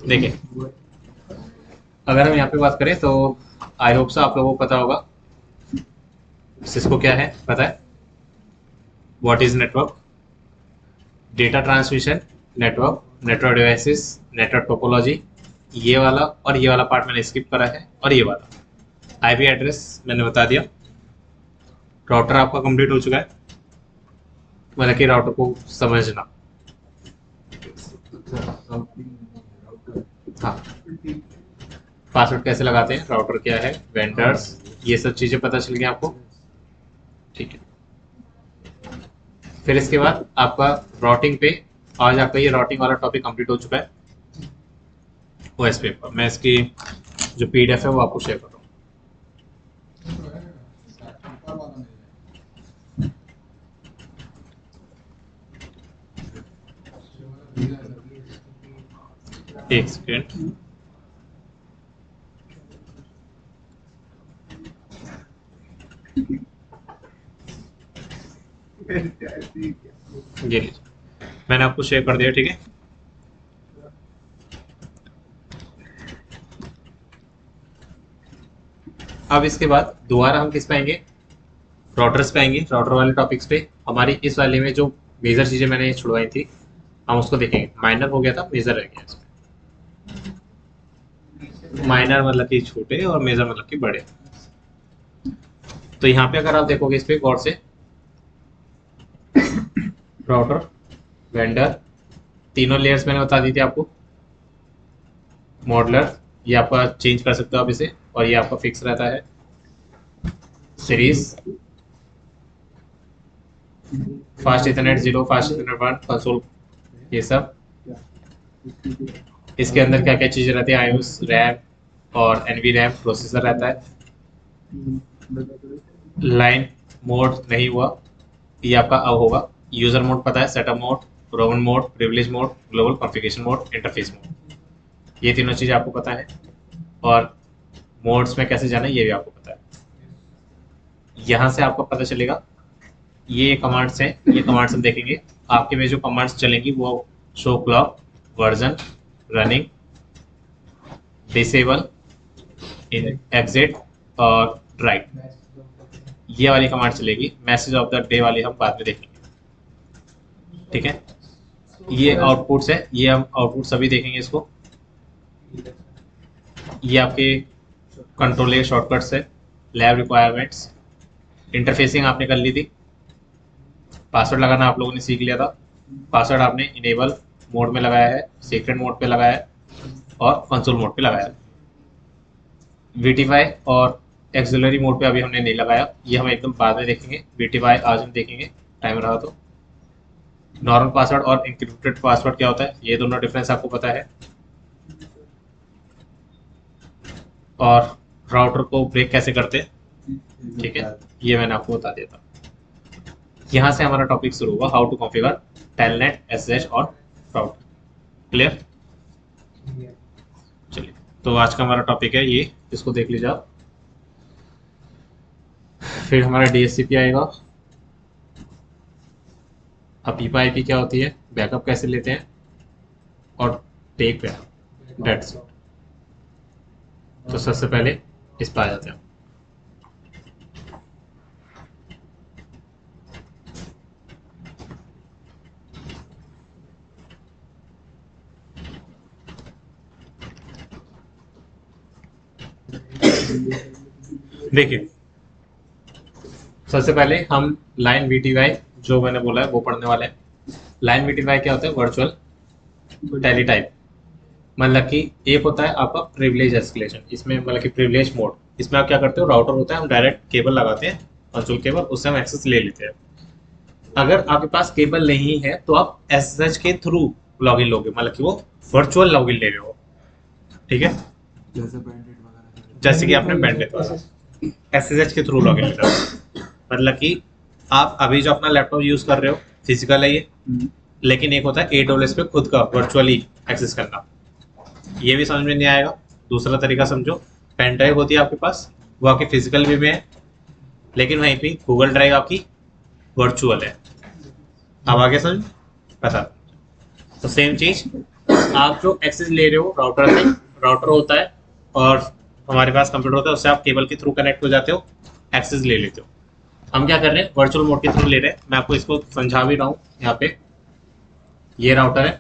देखिए, अगर हम यहाँ पे बात करें तो आई होप सो आप लोगों को पता होगा सिस्को क्या है, पता है? What is network? Data transmission network, network devices, network topology, ये वाला और ये वाला पार्ट मैंने स्किप करा है, और ये वाला आईपी एड्रेस मैंने बता दिया। राउटर आपका कंप्लीट हो चुका है, मतलब कि राउटर को समझना। हाँ, पासवर्ड कैसे लगाते हैं, राउटर क्या है, वेंडर्स, ये सब चीज़ें पता चल गई आपको। ठीक है, फिर इसके बाद आपका राउटिंग पे, आज आपका ये राउटिंग वाला टॉपिक कंप्लीट हो चुका है ओएस पे पर। मैं इसकी जो पीडीएफ है वो आपको शेयर कर रहा हूँ। एक सेकेंड, ये लीजिए, मैंने आपको शेयर कर दिया, ठीक है। अब इसके बाद दोबारा हम किस पे आएंगे, राउटर्स पे आएंगे। राउटर वाले टॉपिक्स पे हमारी इस वाले में जो मेजर चीज़ें मैंने छुड़वाई थी हम उसको देखेंगे। माइनर हो गया था, मेजर रह गया इसमें। माइनर मतलब कि छोटे और मेजर मतलब कि बड़े। तो यहाँ पे अगर आप देखोगे इस पे गौर से, राउटर, वेंडर, तीनों लेयर्स मैंने बता दी थी आपको। मॉडलर, ये आपका चेंज कर सकते हो आप इसे, और ये आपका फिक्स रहता है। Series, fast Ethernet 0, fast Ethernet 1, console, ये सब। इसके अंदर क्या क्या चीज़ें रहती है, आईओएस, रैम और एनवी रैम, प्रोसेसर रहता है। लाइन मोड नहीं हुआ, ये आपका अब होगा। यूजर मोड पता है, setup mode, Roman mode, privilege mode, global configuration mode, interface mode, ये तीनों चीज़ें आपको पता है। और मोड्स में कैसे जाना है ये भी आपको पता है। यहाँ से आपको पता चलेगा ये कमांड्स हैं, ये कमांड्स हम देखेंगे। आपके में जो कमांड्स चलेंगी वो show clock, version, running, disable, exit और राइट, ये वाली कमांड चलेगी। मैसेज ऑफ द डे वाली हम बाद में देखेंगे, ठीक है। ये आउटपुट्स है, ये हम आउटपुट सभी देखेंगे इसको। ये आपके कंट्रोल शॉर्टकट्स है, लैब रिक्वायरमेंट्स, इंटरफेसिंग आपने कर ली थी, पासवर्ड लगाना आप लोगों ने सीख लिया था। पासवर्ड आपने इनेबल मोड में लगाया है, सीक्रेट मोड पे लगाया है और कंसोल मोड पे लगाया है। वीटीफाई और एक्सिलरी मोड पे अभी हमने नहीं लगाया, ये हम एकदम बाद में देखेंगे। वीटीफाई आज हम देखेंगे, टाइम रहा तो। नॉर्मल पासवर्ड और इंक्रिप्टेड पासवर्ड क्या होता है, ये दोनों डिफरेंस आपको पता है। और राउटर को ब्रेक कैसे करते हैं, ठीक है, ये मैंने आपको बता दिया था। यहाँ से हमारा टॉपिक शुरू होगा, how to configure telnet, SSH और राउटर। क्लियर? चलिए, तो आज का हमारा टॉपिक है ये, इसको देख लीजिए आप। फिर हमारा डीएचसीपी आएगा। अब पीपा आईपी क्या होती है, बैकअप कैसे लेते हैं, और टेक बैकअप, दैट्स इट। तो सबसे पहले इस पर आ जाते हैं। देखिए, सबसे पहले हम लाइन वीटीवाई जो मैंने बोला है वो पढ़ने वाले हैं। लाइन वीटीवाई क्या होता है, वर्चुअल टेलीटाइप। मतलब कि एक होता है आपका प्रिविलेज एस्केलेशन, इसमें मतलब कि प्रिविलेज मोड, इसमें आप क्या करते हो, राउटर होता है, हम डायरेक्ट केबल लगाते हैं, कंसोल केबल, उससे हम एक्सेस ले लेते हैं। अगर आपके पास केबल नहीं है तो आप एसएसएच के थ्रू लॉगिन लोगे, मतलब कि वो वर्चुअल लॉगिन ले रहे हो, ठीक है। जैसे कि आपने बैंडविड्थ वाला एसएसएच के थ्रू लॉगिन ले रहे हो, मतलब कि आप अभी जो अपना लैपटॉप यूज कर रहे हो फिजिकल है ये, लेकिन एक होता है एडब्ल्यूएस पे खुद का वर्चुअली एक्सेस करना, ये भी समझ में नहीं आएगा। दूसरा तरीका समझो, पेन ड्राइव होती है आपके पास, वो आपकी फिजिकल वे में है, लेकिन वहीं पे गूगल ड्राइव आपकी वर्चुअल है। अब आगे समझ पता। तो सेम चीज आप जो एक्सेस ले रहे हो राउटर से, राउटर होता है और हमारे पास कंप्यूटर होता है, उससे आप केबल के थ्रू कनेक्ट हो जाते हो, एक्सेस ले लेते हो। हम क्या कर रहे हैं, वर्चुअल मोड के थ्रू ले रहे हैं। मैं आपको इसको समझा भी रहा हूँ। यहाँ पे ये राउटर है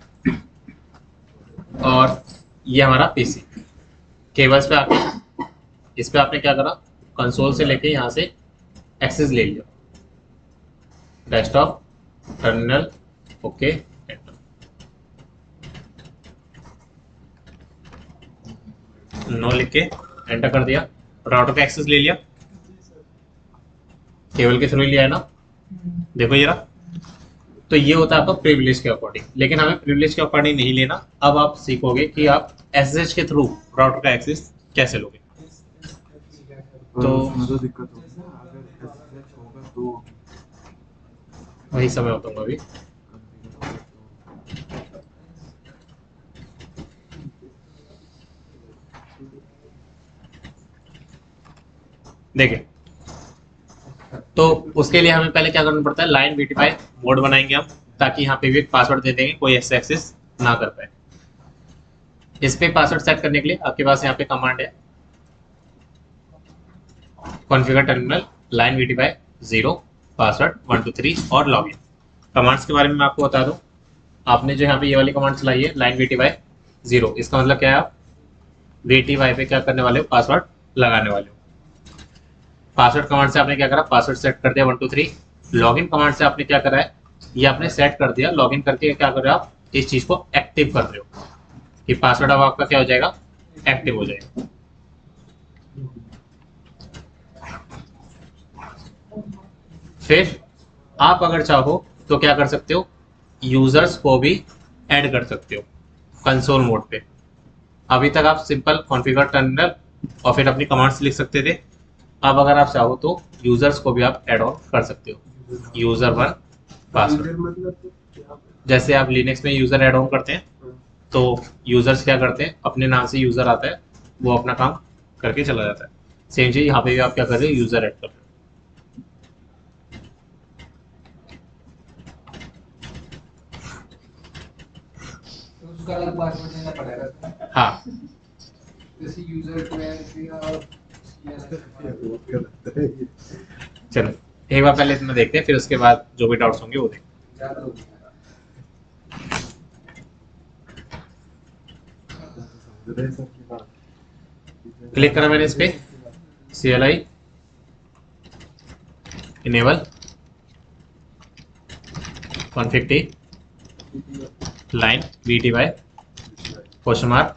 और ये हमारा पीसी। केबल्स पे आके इस पे आपने क्या करा, कंसोल से लेके यहाँ से एक्सेस ले लिया, डेस्कटॉप, टर्मिनल, ओके, नो लिख के एंटर कर दिया, राउटर का एक्सेस ले लिया, केबल के थ्रू लिया है ना, देखो ये रहा। तो ये होता है आपका प्रिविलेज के अकॉर्डिंग, लेकिन हमें प्रिविलेज के अकॉर्डिंग नहीं लेना। अब आप सीखोगे कि आप एसएसएच के थ्रू राउटर का एक्सेस कैसे लोगे। तो दिक्कत होगी ना, अगर SSH होगा तो वही समय बताऊंगा अभी। देखिए, तो उसके लिए हमें पहले क्या करना पड़ता है, लाइन बीटीफाई मोड बनाएंगे हम, ताकि यहाँ पे भी एक पासवर्ड दे देंगे, कोई ऐसे एक्सेस ना कर पाए। इस पे पासवर्ड सेट करने के लिए आपके पास यहाँ पे कमांड है, कॉन्फ़िगर टर्मिनल लाइन बीटीफाई 0 पासवर्ड 1 2 3 और लॉगिन। कमांड्स के बारे में मैं आपको बता दूं, आपने जो यहाँ पे ये वाली कमांड चलाई है लाइन बीटीफाई 0, इसका मतलब क्या है, आप बीटीफाई पे क्या करने वाले हो, पासवर्ड लगाने वाले हो। पासवर्ड कमांड से आपने क्या करा, पासवर्ड सेट कर दिया 1 2 3। लॉगिन कमांड से आपने क्या करा है, ये आपने सेट कर दिया, लॉगिन करके क्या कर रहे हो, आप इस चीज को एक्टिव कर रहे हो कि पासवर्ड अब आपका क्या हो जाएगा, एक्टिव हो जाएगा। फिर आप अगर चाहो तो क्या कर सकते हो, यूजर्स को भी ऐड कर सकते हो कंसोल मोड पे। अभी तक आप सिंपल कॉन्फ़िगर टर्मिनल और फिर अपनी कमांड्स लिख सकते थे। अब अगर आप चाहो तो यूजर्स को भी आप ऐड ऑन कर सकते हो, यूजर 1 पासवर्ड। जैसे आप लिनक्स में यूजर ऐड ऑन करते हैं, तो यूजर्स क्या करते हैं, अपने नाम से यूजर आता है, वो अपना काम करके चला जाता है। सेम चीज यहाँ पे भी आप क्या कर रहे हो, यूजर ऐड कर रहे हो। उसका अलग पासवर्ड देना पड़ेगा। हाँ, जैसे यूजर को ऐड किया और चलो एक बार पहले इतना देखते हैं, फिर उसके बाद जो भी डाउट्स होंगे वो देखते हैं। ज्यादा हो गया। क्लिक करा मैंने इस पे, CLI enable 150 line beautify question mark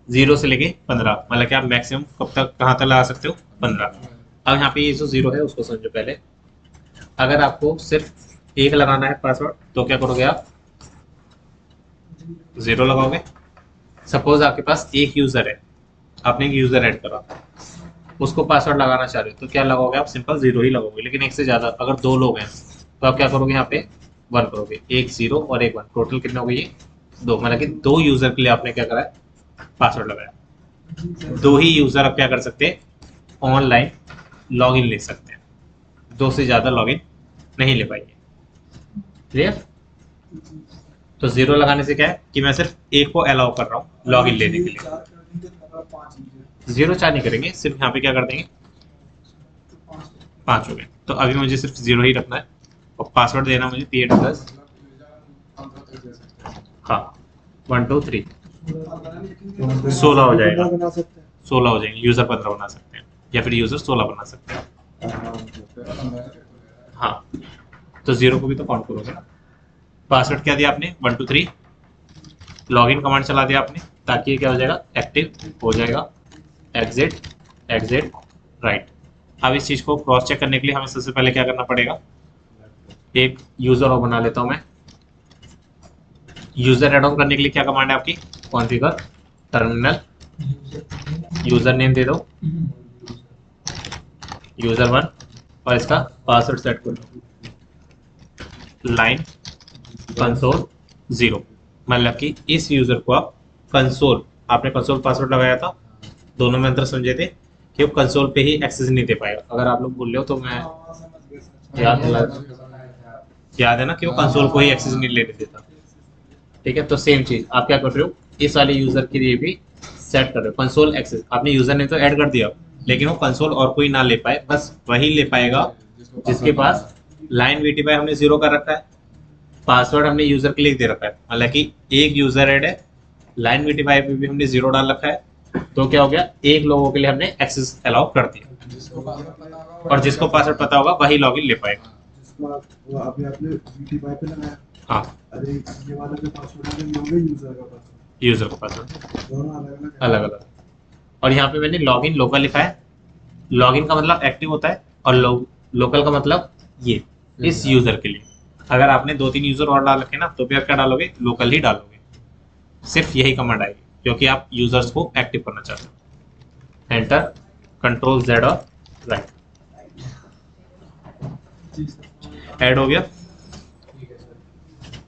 0 से लेके 15, मतलब कि आप मैक्सिमम कब तक कहाँ तक लगा सकते हो, 15। अब यहाँ पे ये जो 0 है उसको समझो पहले। अगर आपको सिर्फ एक लगाना है पासवर्ड तो क्या करोगे, आप 0 लगाओगे। सपोज आपके पास एक यूजर है, आपने एक यूजर ऐड करा, उसको पासवर्ड लगाना चाह रहे हो तो क्या लगाओगे, आप सिंपल 0 ही लगाओगे। लेकिन एक से ज्यादा अगर 2 लोग हैं तो आप क्या करोगे, यहाँ पे 1 करोगे, एक 0 और एक 1, टोटल कितने हो गए, 2। मतलब कि 2 यूजर के लिए आपने क्या करा है, पासवर्ड लगाया। 2 ही यूजर आप क्या कर सकते हैं, ऑनलाइन लॉगिन ले सकते हैं, 2 से ज्यादा लॉगिन नहीं ले पाएंगे। क्लियर? तो 0 लगाने से क्या है कि मैं सिर्फ एक को अलाउ कर रहा हूँ लॉगिन लेने के लिए। 0 4 नहीं करेंगे, सिर्फ यहाँ पे क्या कर देंगे, 5 हो गए। तो अभी मुझे सिर्फ 0 ही रखना है और पासवर्ड देना मुझे P8 प्लस, हाँ 1 2 3 16 हो जाएगा, 16 हो जाएंगे, यूजर 15 बना सकते हैं या फिर यूजर 16 बना सकते हैं। हाँ, तो 0 को भी तो काउंट करोगे ना। पासवर्ड क्या दिया आपने, 1 2 3, लॉगिन कमांड चला दिया आपने ताकि ये क्या हो जाएगा, एक्टिव हो जाएगा, एग्जिट एग्जिट राइट। अब इस चीज को क्रॉस चेक करने के लिए हमें सबसे पहले क्या करना पड़ेगा, एक यूजर और बना लेता हूं मैं। यूजर ऐड ऑन करने के लिए क्या कमांड है आपकी, कॉन्फ़िगर टर्मिनल, यूजर नेम दे दो यूजर 1 और इसका पासवर्ड सेट कर दो लाइन कंसोल 0। मतलब कि इस यूजर को आप कंसोल, आपने कंसोल पासवर्ड लगाया था, दोनों में अंतर समझे थे कि वो कंसोल पे ही एक्सेस नहीं दे पाएगा। अगर आप लोग बोल रहे हो तो मैं याद है ना कि वो कंसोल को ही एक्सेस नहीं लेने देता। ठीक है, तो सेम चीज आप क्या कर रहे हो, इस वाले यूजर के लिए भी सेट कर रहे हो कंसोल एक्सेस। आपने यूजर ने तो ऐड कर दिया, लेकिन वो कंसोल और कोई ना ले पाए, बस वही ले पाएगा जिसके पास लाइन वीटीपाई हमने 0 कर रखा है, पासवर्ड हमने यूजर के लिए दे रखा है। हालांकि एक यूजर ऐड है, लाइन वीटीपाई पे भी हमने 0 डाल रखा है, तो क्या हो गया, एक लोगों के लिए हमने एक्सेस अलाउ कर दिया, जिसको पासवर्ड पता होगा और जिसको पासवर्ड पता होगा वही लॉगिन ले पाएगा। वो अभी आपने VTY पे लगाया। हाँ, अरे ये वाला जो पासवर्ड है ये होगा यूजर का पासवर्ड, यूजर का पासवर्ड दोनों अलग अलग अलग अलग। और यहाँ पे मैंने लॉगिन लोकल लिखा है, लॉगिन का मतलब एक्टिव होता है, और लोकल का मतलब ये इस यूजर के लिए। अगर आपने 2-3 यूजर और डाल रखे ना, तो भी आप क्या डालोगे, लोकल ही डालोगे। सिर्फ यही कमांड आएगी क्योंकि आप यूजर्स को एक्टिव करना चाहते हो। एंटर, कंट्रोल Z और राइट, ऐड हो गया। ठीक है सर।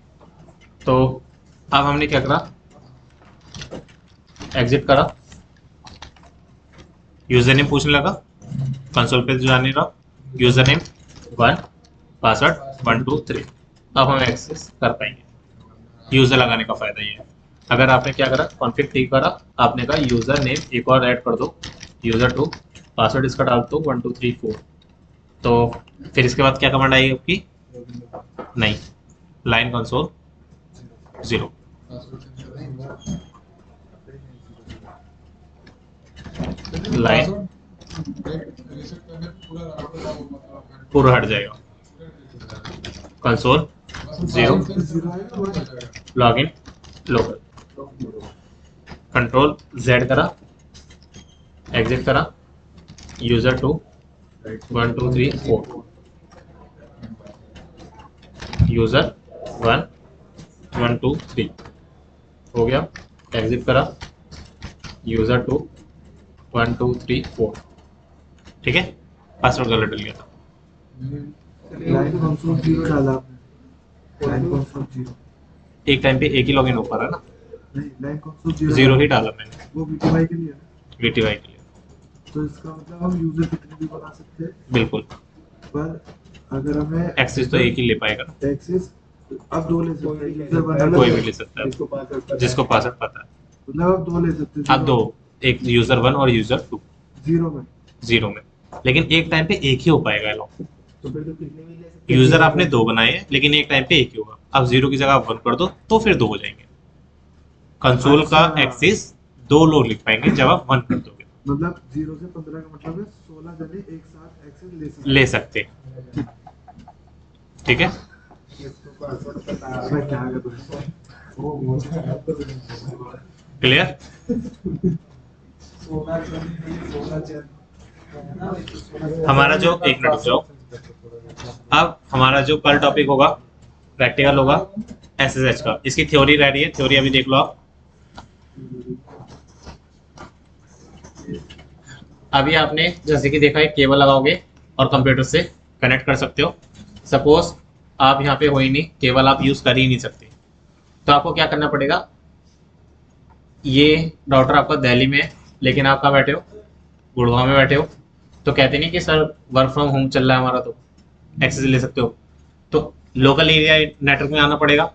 तो अब हमने क्या करा, एग्जिट करा, यूजर नेम पूछने लगा, कंसोल पे जाने लगा, यूजर नेम 1, पासवर्ड 1 2 3। अब हम एक्सेस कर पाएंगे। यूजर लगाने का फायदा ये है, अगर आपने क्या करा, कॉन्फिग ठीक करा, आपने कहा यूजर नेम एक और ऐड कर दो, यूजर 2, पासवर्ड इसका डाल दो 1 2 3 4, तो फिर इसके बाद क्या कमांड आएगी आपकी, नहीं, लाइन कंसोल 0, लाइन पूरा हट जाएगा, console 0, login local, control Z करा, एग्जिट करा, यूजर 2 1 2 3 4, यूजर 1 1 2 3 हो गया, एग्जिट करा, यूजर 2 1 2 3 4, ठीक है, पासवर्ड गलत डल गया था। लाइन कंसोल 0 डाला आपने, लाइन कंसोल 0 एक टाइम पे एक ही लॉगिन हो पा रहा है ना, नहीं, लाइन कंसोल 0 ही डाला मैंने वो VTY के लिए है ना। VTY के लिए। तो इसका मतलब हम यूजर कितने भी बना सकते हैं, बिल्कुल, पर अगर हमें एक्सेस तो एक ही ले पाएगा ना, एक्सेस अब 2 ले सकते हैं, यूजर बना कोई भी ले सकता है जिसको पासवर्ड पता है। मतलब अब 2 ले सकते हैं, अब 2, एक यूजर 1 और यूजर 2 0 में। 0 में, लेकिन एक टाइम पे एक ही हो पाएगा अलाउ। तो फिर तो कितने भी ले सकते हैं। यूजर आपने 2 बनाए हैं, लेकिन एक टाइम पे एक ही होगा। अब 0 की जगह आप 1 कर दो तो फिर 2 हो जाएंगे। कंसोल का एक्सेस 2 लोग लिख पाएंगे जब आप 1 कर दोगे। मतलब 0 से 15 का मतलब है 16 जने एक साथ एक्सेस ले सकते हैं, ठीक है। मैं क्या करूं, क्लियर, हमारा जो, एक मिनट रुक जाओ, अब हमारा जो कल टॉपिक होगा प्रैक्टिकल होगा SSH का। इसकी थ्योरी रह रही है, थ्योरी अभी देख लो आप। अभी आपने जैसे कि देखा है, केबल लगाओगे और कंप्यूटर से कनेक्ट कर सकते हो। सपोज आप यहाँ पे हो ही नहीं, केबल आप यूज कर ही नहीं सकते, तो आपको क्या करना पड़ेगा, ये राउटर आपका दिल्ली में है, लेकिन आप कहाँ बैठे हो, गुड़गांव में बैठे हो, तो कहते नहीं कि सर वर्क फ्रॉम होम चल रहा है हमारा, तो एक्सेस ले सकते हो। तो लोकल एरिया नेटवर्क में आना पड़ेगा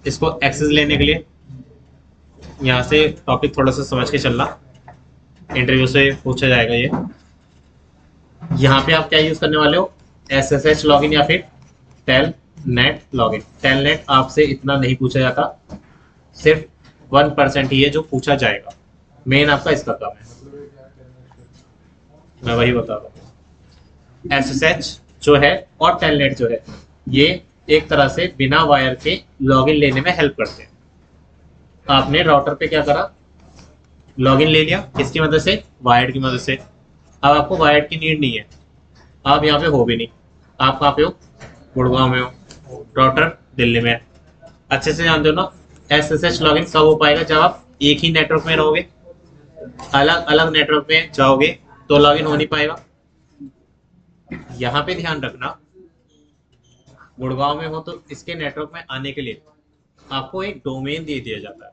इसको एक्सेस लेने के लिए। यहाँ से टॉपिक थोड़ा सा समझ के चलना, इंटरव्यू से पूछा जाएगा ये। यहाँ पे आप क्या यूज करने वाले हो, SSH लॉगिन या फिर टेलनेट लॉगिन। टेलनेट आपसे इतना नहीं पूछा जाता, सिर्फ 1% ही है जो पूछा जाएगा, मेन आपका इसका काम है, मैं वही बता रहा हूँ। SSH जो है और टेलनेट जो है, ये एक तरह से बिना वायर के लॉगिन लेने में हेल्प करते हैं। आपने राउटर पे क्या करा, लॉगिन ले लिया, किसकी मदद से, वायर्ड की मदद से। अब आपको वायर्ड की नीड नहीं है, आप यहाँ पे हो भी नहीं, आप कहाँ पे हो, गुड़गांव में हो, राउटर दिल्ली में है। अच्छे से जानते हो ना, SSH लॉगिन कब हो पाएगा, जब आप एक ही नेटवर्क में रहोगे। अलग अलग नेटवर्क में जाओगे तो लॉगिन हो नहीं पाएगा। यहाँ पे ध्यान रखना, गुड़गांव में हो तो इसके नेटवर्क में आने के लिए आपको एक डोमेन दे दिया जाता है,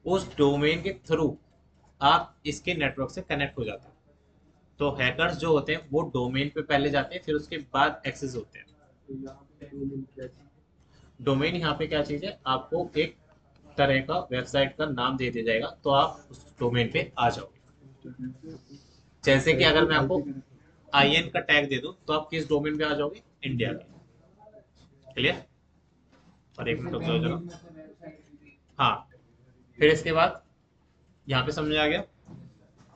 उस डोमेन के थ्रू आप इसके नेटवर्क से कनेक्ट हो जाते हैं। तो हैकर्स जो होते हैं वो डोमेन पे पहले जाते हैं, फिर उसके बाद एक्सेस होते हैं। डोमेन यहाँ पे क्या चीज है, आपको एक तरह का वेबसाइट का नाम दे दिया जाएगा तो आप उस डोमेन पे आ जाओगे। जैसे कि अगर मैं आपको IN का टैग दे दूं तो आप किस डोमेन पे आ जाओगे, इंडिया पे। क्लियर? और एक मिनट रुक जाओ जरा। में से वेबसाइट भी हाँ, फिर इसके बाद यहाँ पे समझ आ गया।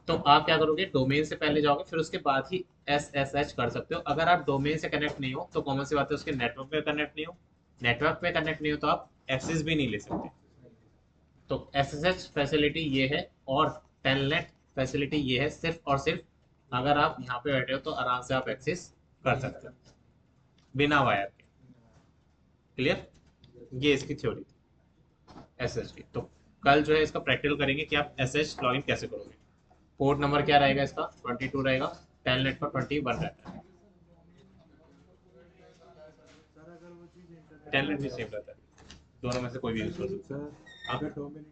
तो आप क्या करोगे, डोमेन से पहले जाओगे, फिर उसके बाद ही SSH कर सकते हो। अगर आप डोमेन से कनेक्ट नहीं हो तो कॉमन सी बात है, उसके नेटवर्क पे कनेक्ट नहीं हो, नेटवर्क पे कनेक्ट नहीं हो तो आप एक्सेस भी नहीं ले सकते। तो SSH फैसिलिटी ये है, और टेलनेट फैसिलिटी ये है, सिर्फ और सिर्फ अगर आप यहाँ पे बैठे हो तो आराम से आप एक्सेस कर सकते हो बिना वायर के। क्लियर? ये इसकी थ्योरी थी SSH की। तो कल जो है इसका प्रैक्टिकल करेंगे कि आप SSH लॉगिन कैसे करोगे। पोर्ट नंबर क्या रहेगा इसका, 22 रहेगा, टेलनेट का 21 रहता है। सर अगर वो चीज़ इंटरनेट टेलनेट भी सेम रहता है, दोनों में से कोई भी यूज कर सकते सर हो। अगर डोमेन